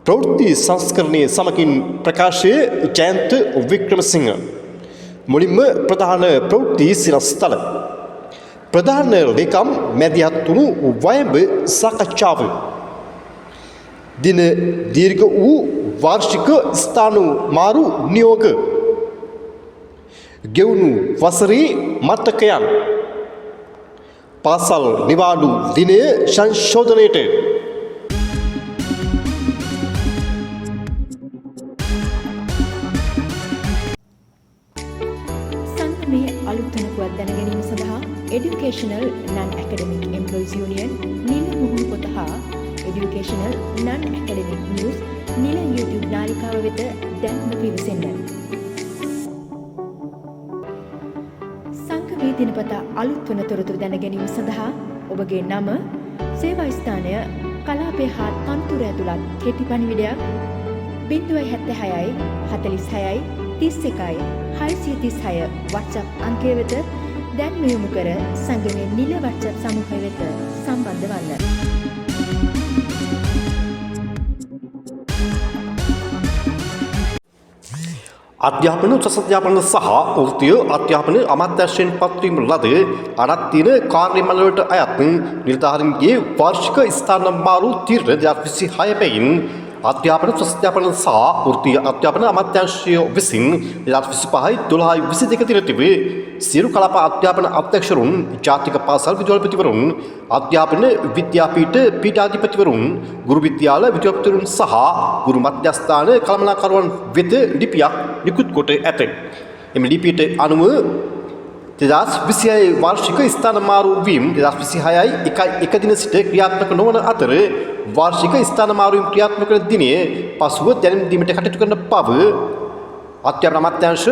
ප්‍රවෘත්ති සංස්කරණයේ සමකින් ප්‍රකාශයේ ජයන්ත වික්‍රමසිංහ මුලින්ම ප්‍රධාන ප්‍රවෘත්ති සිරස්තල ප්‍රධාන ලේකම් මැදිහත් වුණු වයඹ සාකච්ඡාව දින දීර්ඝ වූ වාර්ෂික ස්ථාන මාරු නියෝග ගෙවුණු වසරේ මතකයන් පාසල් නිවාඩු දිනය සංශෝධනයට සංගමයේ අලුත් තනතුරක් දැන ගැනීම සඳහා Educational Non-Academic Employees Union නිල මුහුණු පොත හා Educational Non-Academic News නිල YouTube නාලිකාව වෙත දැන්ම පිවිසෙන්න. සංගමයේ දිනපතා අලුත් වන තොරතුරු දැන ගැනීම සඳහා ඔබගේ නම, සේවා ස්ථානය, කලාපය හා තනතුර ඇතුළත් කෙටි පණිවිඩයක් 076 46 31 636 WhatsApp අංකය වෙත දැන්ම යොමු කර සංගමයේ නිල WhatsApp සමූහය වෙත සම්බන්ධ වන්න. අධ්‍යාපන උසස් අධ්‍යාපන සහ වෘත්තීය අධ්‍යාපන අමාත්‍යාංශයෙන් පත්වීම ලද අරත්තින කාර්යමණ්ඩලයට අයත් නිලධාරීන්ගේ වාර්ෂික ස්ථාන මාරු තීරණ 2026 බැගින් අධ්‍යාපන උසස් අධ්‍යාපන සහ වෘත්තීය අධ්‍යාපන අමාත්‍යාංශය විසින් 2025-12-22 දින තිබේ සියලු කලාප අධ්‍යාපන අධ්‍යක්ෂවරුන්, ජාතික පාසල් විදුහල්පතිවරුන්, අධ්‍යාපන විද්‍යාපීඨ පීඨාධිපතිවරුන්, ගුරු විද්‍යාල විද්‍යාපතිවරුන් සහ ගුරු මධ්‍යස්ථාන කළමනාකරුවන් වෙත ලිපියක් නිකුත් කොට ඇත. එම ලිපියට අනුව 2026 වාර්ෂික ස්ථාන මාරු වීම 2026 දින සිට ක්‍රියාත්මක නොවන අතර වාර්ෂික ස්ථාන මාරු වීම ක්‍රියාත්මක වන දිනයේ පසුව දැනුම් දීමට කටයුතු කරන බව අධ්‍යාපන අමාත්‍යාංශ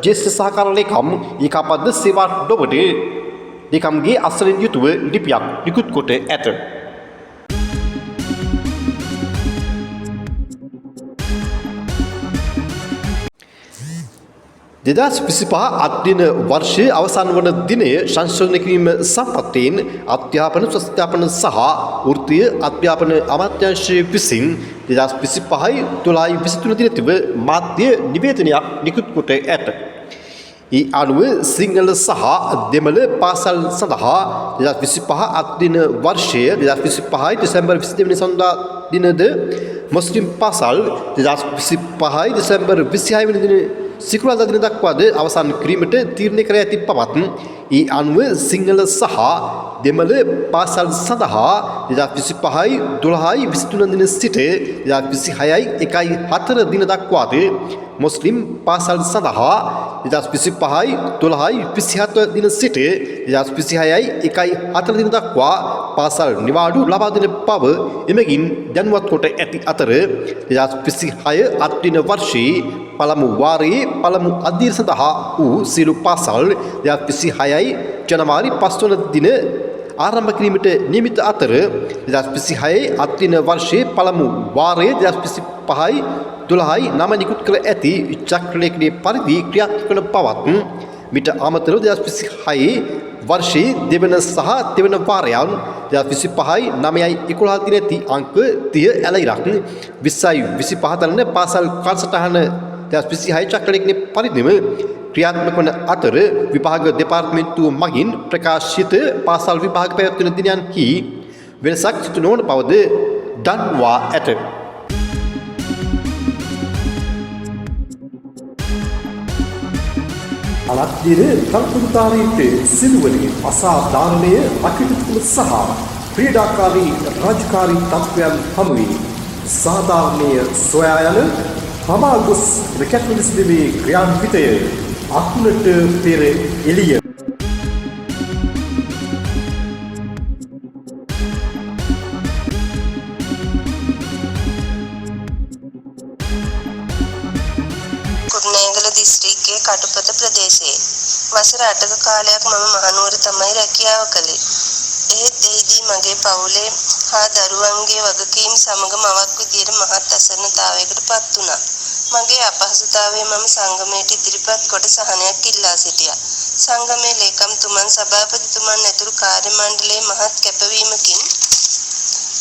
ජ්‍යෙෂ්ඨ සහකාර ලේකම් ඒකාපද්ද සේවා ඩොබට ලේකම්ගේ අසලින් යුතුව ලිපියක් නිකුත් කොට ඇත. දෙදස් 25 අධ්‍යයන වර්ෂයේ අවසන් වන දිනය සංශෝධනය කිරීම සම්පත්තෙන් අධ්‍යාපන ස්වස්ථාපන සහ වෘත්තීය අධ්‍යාපන අමාත්‍යාංශය විසින් 2025-12-23 දින තිබ මාධ්‍ය නිවේදනයක් නිකුත් කොට ඇත. ඒ අනුව සිංහල සහ දෙමළ පාසල් සඳහා 2025 අධ්‍යයන වර්ෂය 2025 දෙසැම්බර් 22 වෙනි සඳහා දිනද මුස්ලිම් පාසල් 2025 දෙසැම්බර් 26 වෙනි දින සිකුරාදා දින දක්වාද අවසන් කිරීමට තීරණය කර ඇති බවත් ඒ අනුව සිංහල සහ දෙමළ පාසල් සඳහා 2025-12-23 දින සිට 2026-1-4 දින දක්වාද මුස්ලිම් පාසල් සඳහා 2025-12-27 දින සිට 2026-1-4 දින දක්වා පාසල් නිවාඩු ලබා දෙන බව එමගින් දැනුවත් කොට ඇති අතර 2026 අධ්‍යයන වර්ෂයේ පළමු වාරයේ පළමු අධ්‍යයන සඳහා වූ සියලු පාසල් 2026 ජනවාරි 5 වන දින ආරම්භ කිරීමට නියමිත අතර 2026 අධ්‍යයන වර්ෂයේ පළමු වාරයේ 2025-12 නම නිකුත් කර ඇති චක්‍රලේඛනයේ පරිදි ක්‍රියාත්මක වන බවත් මිට අමතරව 2026 වර්ෂයේ දෙවන සහ තෙවන වාරයන් 2025-9-11 දින ඇති අංක 30 ඇලයිරක් 20-25 තරන පාසල් කාලසටහන 2026 චක්‍රලේඛනයේ පරිදිම ක්‍රියාත්මක වන අතර විභාග දෙපාර්තමේන්තුව මගින් ප්‍රකාශිත පාසල් විභාග පැවැත්වෙන දිනයන්හි වෙනසක් සිදු නොවන බවද දන්වා ඇත. අලත්දින තනතුරුදාරීන්ට සිදුවන අසාධාරණය අකටයුතු සහ ක්‍රීඩාකාරී රාජකාරී තත්ත්වයන් හමුවේ සාධාරණය සොයා යන හමා ගොස් රැකැත්වල සිදුවේ ක්‍රියාන්විතය අකුණට පෙර එළිය කුරුණෑගල දිස්ත්‍රික්කයේ කටුපත ප්‍රදේශයේ වසර 8ක කාලයක් මම මහනුවර තමයි රැකියාව කළේ. එහෙත් එහිදී මගේ පවුලේ හා දරුවන්ගේ වගකීම් සමග මවක් විදියට මහත් අසරණතාවයකට පත් වුණා. මගේ අපහසුතාවය මම සංගමයට ඉදිරිපත් කොට සහනයක් ඉල්ලා සිටියා. සංගමයේ ලේකම්තුමන්, සභාපතිතුමන් ඇතුළු කාර්ය මණ්ඩලයේ මහත් කැපවීමකින්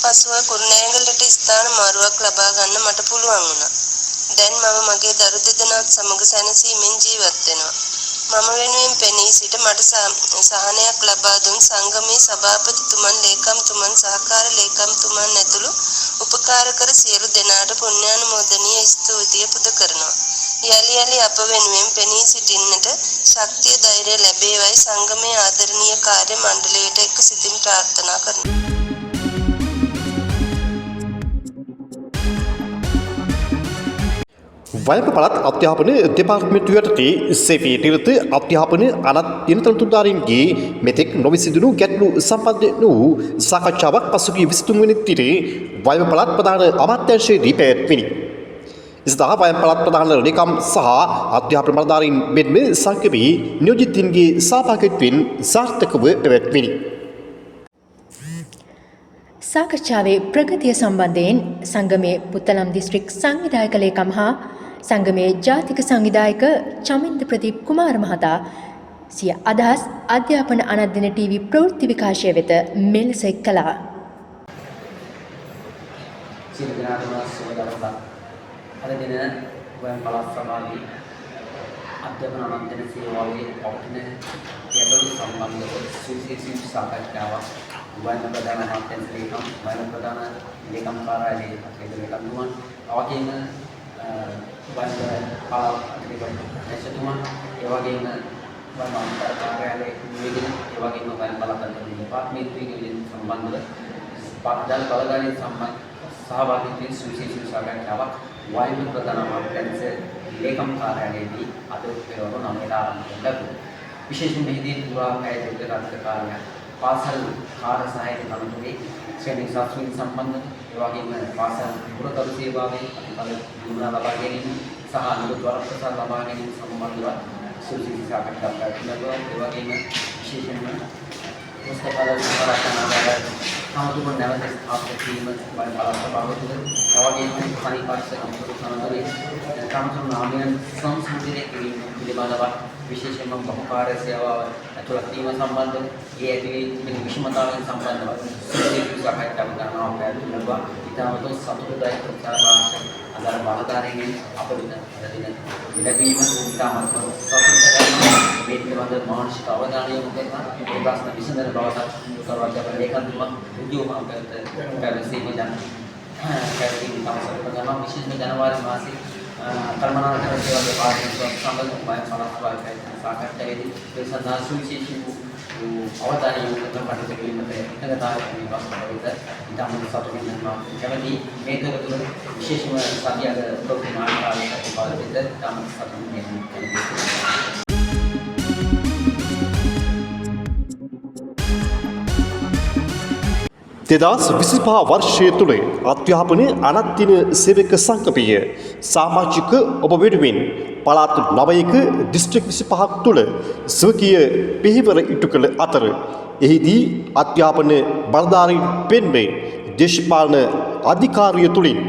පසුව කුරුණෑගලට ස්ථාන මාරුවක් ලබා ගන්න මට පුළුවන් වුණා. දැන් මම මගේ දරු දෙදෙනාත් සමග සැනසීමෙන් ජීවත් වෙනවා. මම වෙනුවෙන් පෙනී සිට මට සහනයක් ලබා දුන් සංගමේ සභාපතිතුමන්, ලේකම්තුමන්, සහකාර ලේකම්තුමන් ඇතුළු උපකාර කර සියලු දෙනාට පුණ්‍යානුමෝදනීය ස්තුතිය පුද කරනවා. යලි යලි අප වෙනුවෙන් පෙනී සිටින්නට ශක්තිය ධෛර්යය ලැබේවයි සංගමේ ආදරණීය කාර්ය මණ්ඩලයට එක්ක සිතින් ප්‍රාර්ථනා කරනවා. වයඹ පළාත් අධ්‍යාපන දෙපාර්තමේන්තුව යටතේ සේවයේ නිරත අධ්‍යාපන අනත් දිනතොටුදාරින්ගේ මෙතෙක් නොවිසඳුණු ගැටලු සම්බන්ධ වූ සාකච්ඡාවක් පසුගිය 23 වෙනි දිනේ වයඹ පළාත් ප්‍රධාන අමාත්‍යාංශයේදී පැවැත්විණි. ඉස්දා වයඹ පළාත් ප්‍රධාන ලේකම් සහ අධ්‍යාපන බලධාරීන් මෙන්ම සංගමේ නියෝජිතින්ගේ සහභාගීත්වයෙන් සාර්ථකව පැවැත්විණි. සාකච්ඡාවේ ප්‍රගතිය සම්බන්ධයෙන් සංගමේ පුත්තලම් දිස්ත්‍රික් සංවිධායක ලේකම් හා සංගමේ ජාතික සංවිධායක චමින්ද ප්‍රදීප් කුමාර මහතා සිය අදහස් අධ්‍යාපන අනධ්‍යන ටීවී ප්‍රවෘත්ති විකාශය වෙත මෙලෙස එක් කළා. සියලු දෙනාටම සුබදවසක්. අද දින වයඹ පළාත් සභාවේ අධ්‍යාපන අනධ්‍යන සේවාවේ පවතින ගැටලු සම්බන්ධව සුවිශේෂී සාකච්ඡාවක් වයඹ ප්‍රධාන අමාත්‍යාංශ ලේකම්, වයඹ ප්‍රධාන ලේකම් කාර්යාලයේ ලේකම්තුමන්, අවකීන වයඹ පළාත් ලේකම්තුමන්, ඒ වගේම වයඹ අමාත්‍ය කාර්යාලයේ නියෝජන, ඒ වගේම වයඹ පළාත් දෙපාර්තමේන්තුවේ සම්බන්ධව පාඩම් බලධාරීන් සහභාගීත්වයෙන් සුවිශේෂී සාකච්ඡාවක් වයඹ ප්‍රධාන අමාත්‍යාංශ ලේකම් කාර්යාලයේදී අද පෙරවරු 9ට ආරම්භ කළා. විශේෂයෙන් මෙහිදී පුරා පැය දෙකක කාර්යයක් පාසල් කාර්ය සහායක කමිටුවේ ශ්‍රේණි ශාස්ත්‍රීය සම්බන්ධ, ඒ වගේම පාසල් පුරතරු සේවාවේ අතිපල දියුණුව ලබා ගැනීම සහ අනුගතවර ප්‍රසාර ලබා ගැනීම සම්බන්ධව සුවිශේෂී සාකච්ඡාවක් පැවැත්වුණා. ඒ වගේම විශේෂයෙන්ම පුස්තකාලය සම්බන්ධව සාමුතුම නැවත ස්ථාපිත කිරීම වයඹ පළාත් සභාව තුළ, ඒ වගේම පරිපාලක සමිතියේ සම්පූර්ණ නාමයන් සංසන්දනය කිරීම පිළිබඳව විශේෂයෙන්ම බහුකාර්ය සේවාව ඇතුළත් වීම සම්බන්ධව ඒ ඇතිවී තිබෙන විෂමතාවයන් සම්බන්ධව සුවිශේෂී සාකච්ඡාවක් කරනවා පැවැත්වුණා. ඊටමත් සතුටුදායක ප්‍රචාරාංශ අදාළ බලධාරීන් අපිට ඉඩදීම ඉතාමත් සතුටුදායක මේ පිළිබඳ මානසික අවධානය යොමු කරනවා. මේ ප්‍රශ්න විසඳන බවට කරුණාකර ලේකම්තුමා උද්‍යෝගමකට පැවැසීම යන පැවැත්වීම තමයි කරනවා. විශේෂයෙන්ම ජනවාරි මාසයේ කර්මනාකර සේවා දෙපාර්තමේන්තුව සම්බන්ධ වයඹ පළාත් සභාවේ සාකච්ඡාවේදී ඒ සඳහා සුවිශේෂී අවධානය යොමු කරන කටයුතු කිරීමට එකඟතාවයක් ලැබෙනවා. ඉතාමත් සතුටින් යනවා. කැමැති මේක තුළ විශේෂම සතියක ප්‍රවෘත්ති මාලාවකට පාදෙද්ද ඉතාමත් සතුටින් යනවා. 2025 වර්ෂය තුළ අධ්‍යාපන අනධ්‍යන සේවක සංගමය සමාජික ඔබ වෙනුවෙන් පළාත් 9ක දිස්ත්‍රික් 25ක් තුළ ස්වකීය පියවර ඉටු කළ අතර එහිදී අධ්‍යාපන බලධාරීන් පෙන්වේ දේශපාලන අධිකාරිය තුළින්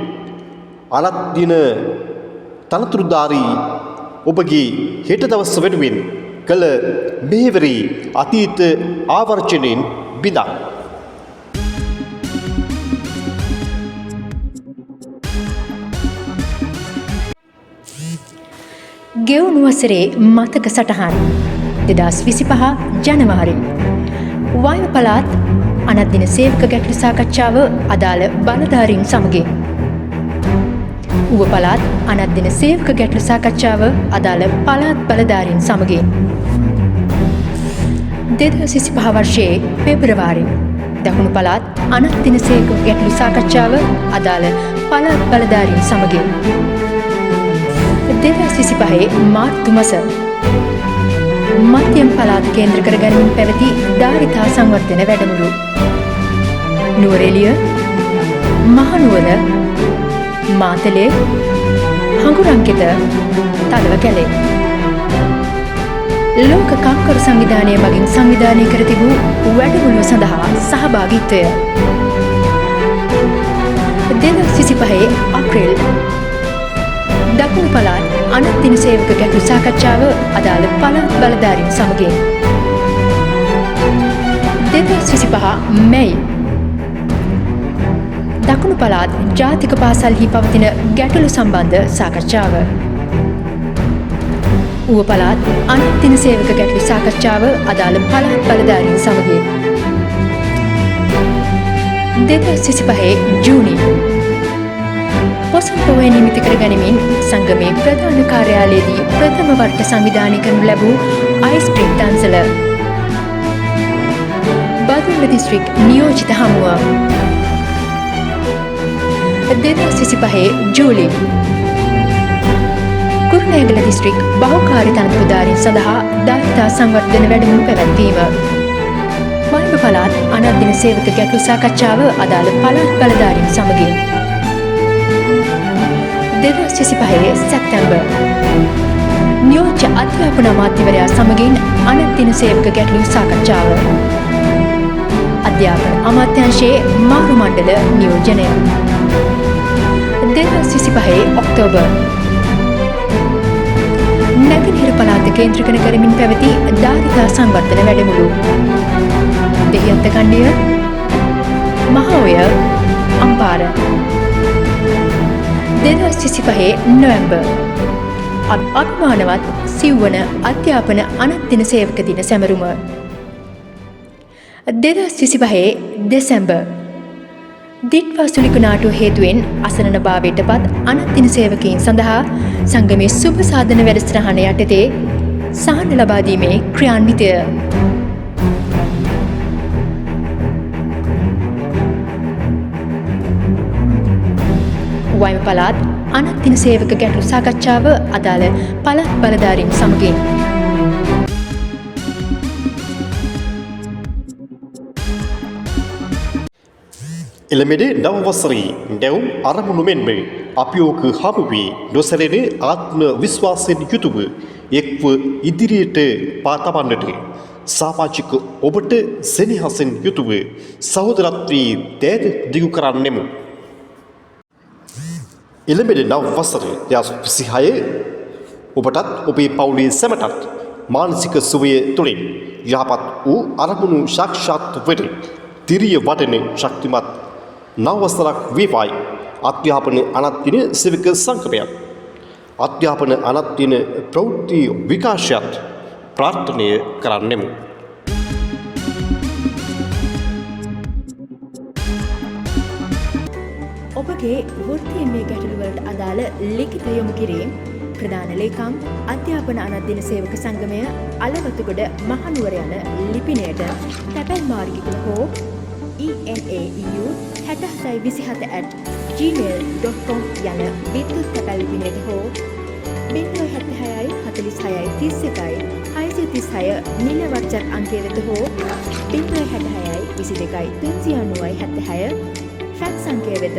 අනධ්‍යන තනතුරුධාරී ඔබගේ හෙට දවස වෙනුවෙන් කළ මෙහෙවරේ අතීත ආවර්ජනයෙන් බිඳක් ගෙවුණු වසරේ මතක සටහන් 2025 ජනවාරි වයඹ පළාත් අනධ්‍යන සේවක ගැටළු සාකච්ඡාව අදාළ බලධාරීන් සමගින් ඌව පළාත් අනධ්‍යන සේවක ගැටළු සාකච්ඡාව අදාළ පළාත් බලධාරීන් සමගින් 2025 වර්ෂයේ පෙබරවාරි දකුණු පළාත් අනධ්‍යන සේවක ගැටළු සාකච්ඡාව අදාළ පළාත් බලධාරීන් සමගින් 2025 මාර්තු මස මධ්‍යම පළාත් කේන්ද්‍ර කර ගැනීම පැවති ධාරිතා සංවර්ධන වැඩමුළු නුවරඑළිය, මහනුවර, මාතලේ, හඟුරංකිත, තලවකැලේ ලෝක කම්කරු සංවිධානය මගින් සංවිධානය කර තිබූ වැඩමුළුව සඳහා සහභාගීත්වය 2025 අප්‍රේල් දකුණු පළාත් අනධ්‍යන සේවක ගැටළු සාකච්ඡාව අදාළ පළාත් බලධාරීන් සමගින් 2025 මැයි දකුණු පළාත් ජාතික පාසල්හි පවතින ගැටලු සම්බන්ධ සාකච්ඡාව. ඌව පළාත් අනෙක් දින සේවක ගැටලු සාකච්ඡාව අදාළ පළාත් බලධාරීන් සමගින්. 2025 ජූනි පොසොන් පොහොය නිමිති කර ගනිමින් සංගමේ ප්‍රධාන කාර්යාලයේදී ප්‍රථම වරට සංවිධානය කරනු ලැබූ අයිස්ක්‍රීම් දන්සල. බදුල්ල දිස්ත්‍රික් නියෝජිත හමුව 2025 ජූලි කුරුණෑගල දිස්ත්‍රික් බහුකාර්ය තනතුරුධාරීන් සඳහා ධාරිතා සංවර්ධන වැඩමුළු පැවැත්වීම. වයිඹ පළාත් අනත් දින සේවක ගැටලු සාකච්ඡාව අදාළ පළාත් බලධාරීන් සමගින්. 2025 සැප්තැම්බර් නියෝජ්‍ය අධ්‍යාපන අමාත්‍යවරයා සමගින් අනත් දින සේවක ගැටලු සාකච්ඡාව. අධ්‍යාපන අමාත්‍යාංශයේ මාරු මණ්ඩල නියෝජනය. 2025 ඔක්තෝබර් නැගෙනහිර පළාත කේන්ද්‍රීකරණය කරමින් පැවති ධාරිතා සංවර්ධන වැඩමුළු. දෙහිඅත්ත කණ්ඩිය මහඔය අම්පාර 2025 නොවැම්බර් අභිමානවත් සිව්වන අධ්‍යාපන අනත් දින සේවක දින සැමරුම. 2025 දෙසැම්බර් දිට්වාසුලික නාටුව හේතුවෙන් අසරණභාවයට පත් අනත් දින සේවකයින් සඳහා සංගමේ සුබ සාධන වැඩසටහන යටතේ සහන ලබා දීමේ ක්‍රියාන්විතය. වයිඹ පළාත් අනත් දින සේවක ගැටලු සාකච්ඡාව අදාළ පළාත් බලධාරීන් සමගින්. එළමෙඩ නව වසරේ නැවුම් අරමුණු මෙන්ම අපියෝක හමුවේ නොසැලෙන ආත්ම විශ්වාසයෙන් යුතුව එක්ව ඉදිරියට පා තබන්නට සාමාජික ඔබට සෙනෙහසින් යුතුව සහෝදරත්වයේ දෑද දිගු කරන්නෙමු. එළමෙඩ නව වසර 2026 ඔබටත් ඔබේ පවුලේ සැමටත් මානසික සුවය තුළින් යහපත් වූ අරමුණු සාක්ෂාත් වෙත තිරිය වඩන ශක්තිමත් නවවසරක් වේවායි අධ්‍යාපන අනත් දින සේවක සංගමයත් අධ්‍යාපන අනත් දින ප්‍රවෘත්ති විකාශයත් ප්‍රාර්ථනය කරන්නෙමු. ඔබගේ වෘත්තීය මේ ගැටලු වලට අදාළ ලිඛිත යොමු කිරීම ප්‍රධාන ලේකම් අධ්‍යාපන අනත් දින සේවක සංගමය අලවතුගොඩ මහනුවර යන ලිපිනයට තැපැල් මාර්ගිකව හෝ enau6727@gmail.com යන විද්‍යුත් තැපැල් ලිපිනයට හෝ 076 46 31 636 නිල වත්චත් අංකය වෙත හෝ 076 22 390 ෆැක්ස් අංකය වෙත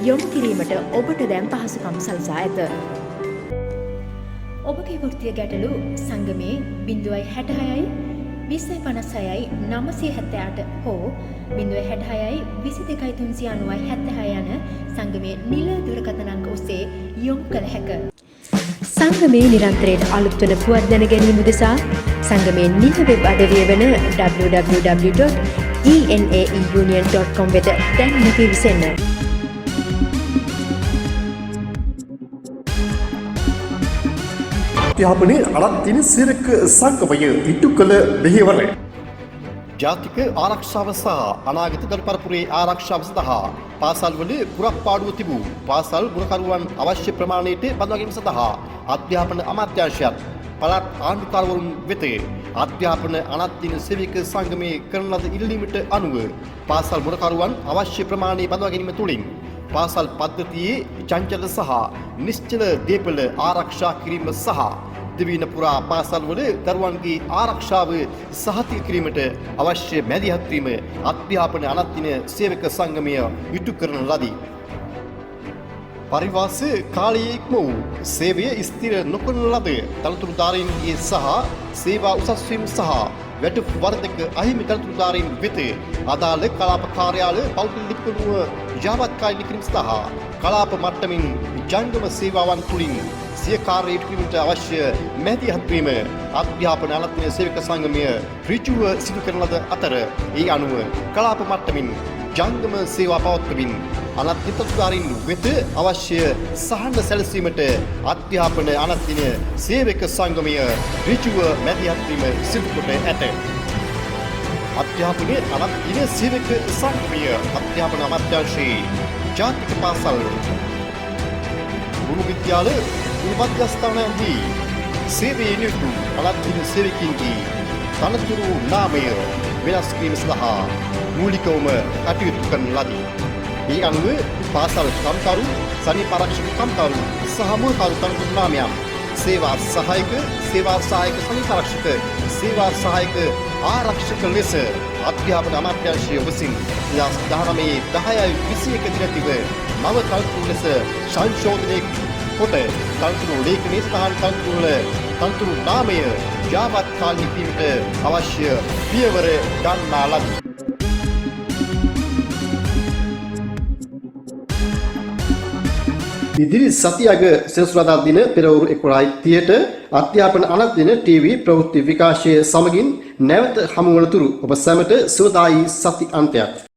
යොමු කිරීමට ඔබට දැන් පහසුකම් සලසා ඇත. ඔබගේ වෘත්තීය ගැටලු සංගමේ 066 2056 978 හෝ 066 22 390 යන සංගමේ නිල දුරකථන අංක ඔස්සේ යොමු කළ හැක. සංගමේ නිරන්තරයෙන් අලුත් වන පුවත් දැන ගැනීම උදෙසා සංගමේ නිල වෙබ් අඩවිය වන www.enaeunion.com වෙත දැන්ම පිවිසෙන්න. අධ්‍යාපනයේ අනත් දින සේවක සංගමය ඉටු කළ මෙහෙවර ජාතික ආරක්ෂාව සහ අනාගත දරු පරපුරේ ආරක්ෂාව සඳහා පාසල්වල පුරප්පාඩුව තිබූ පාසල් ගුණකරුවන් අවශ්‍ය ප්‍රමාණයට බඳවා ගැනීම සඳහා අධ්‍යාපන අමාත්‍යාංශයත් පළාත් ආණ්ඩුකාරවරුන් වෙත අධ්‍යාපන අනත් දින සේවක සංගමයේ කරන ලද ඉල්ලීමට අනුව පාසල් ගුණකරුවන් අවශ්‍ය ප්‍රමාණය බඳවා ගැනීම තුළින් පාසල් පද්ධතියේ චංචල සහ නිශ්චල දේපල ආරක්ෂා කිරීම සහ දිවයින පුරා පාසල්වල දරුවන්ගේ ආරක්ෂාව සහතික කිරීමට අවශ්‍ය මැදිහත් වීම අධ්‍යාපන අනත් දින සේවක සංගමය ඉටු කරන ලදී. පරිවාස කාලයේ ඉක්ම වූ සේවය ස්ථිර නොකරන ලද තනතුරුධාරීන්ගේ සහ සේවා උසස් වීම සහ වැටුප් වර්ධක අහිමි තනතුරුධාරීන් වෙත අදාළ කලාප කාර්යාල පෞද්ගලිකව යාවත්කාලින කිරීම සහ කලාප මට්ටමින් ජංගම සේවාවන් තුළින් සිය කාර්ය ඉටු කිරීමට අවශ්‍ය මැදිහත් වීම අධ්‍යාපන අනත් දින සේවක සංගමය ඍජුව සිදු කරන ලද අතර ඒ අනුව කලාප මට්ටමින් ජංගම සේවා පවත්වමින් අනත් හිතකාරීන් වෙත අවශ්‍ය සහන සැලසීමට අධ්‍යාපන අනත්දින සේවක සංගමය ඍජුව මැදිහත් වීම සිදු කොට ඇත. අධ්‍යාපනයේ අනත්දින සේවක සංගමය අධ්‍යාපන අමාත්‍යාංශයේ ජාතික පාසල් ගුරු විද්‍යාල මධ්‍යස්ථානයන්හි සේවයේ නිරතු අනත්දින සේවකින්ගේ තනතුරු නාමය වෙනස් කිරීම සඳහා මූලිකවම කටයුතු කරන ලදී. මේ අනුව පාසල් කම්කරු, සනීප ආරක්ෂක කම්කරු සහ මුල්කරු තනතුරු නාමයන් සේවා සහායක සනීප ආරක්ෂක සේවා සහායක ආරක්ෂක ලෙස අධ්‍යාපන අමාත්‍යාංශය විසින් 2019-10-21 දිනතිව නව තනතුරු ලෙස සංශෝධනය කොට තනතුරු ලේඛනයේ සඳහන් තනතුරු නාමය ජාවත් කාලී වීමට අවශ්‍ය පියවර ගන්නා ලදී. ඉදිරි සතියක සෙනසුරාදා දින පෙරවරු 11:30ට අධ්‍යාපන අනත්දින ටීවී ප්‍රවෘත්ති විකාශය සමගින් නැවත හමුවන තුරු ඔබ සැමට සුවදායි සති අන්තයක්.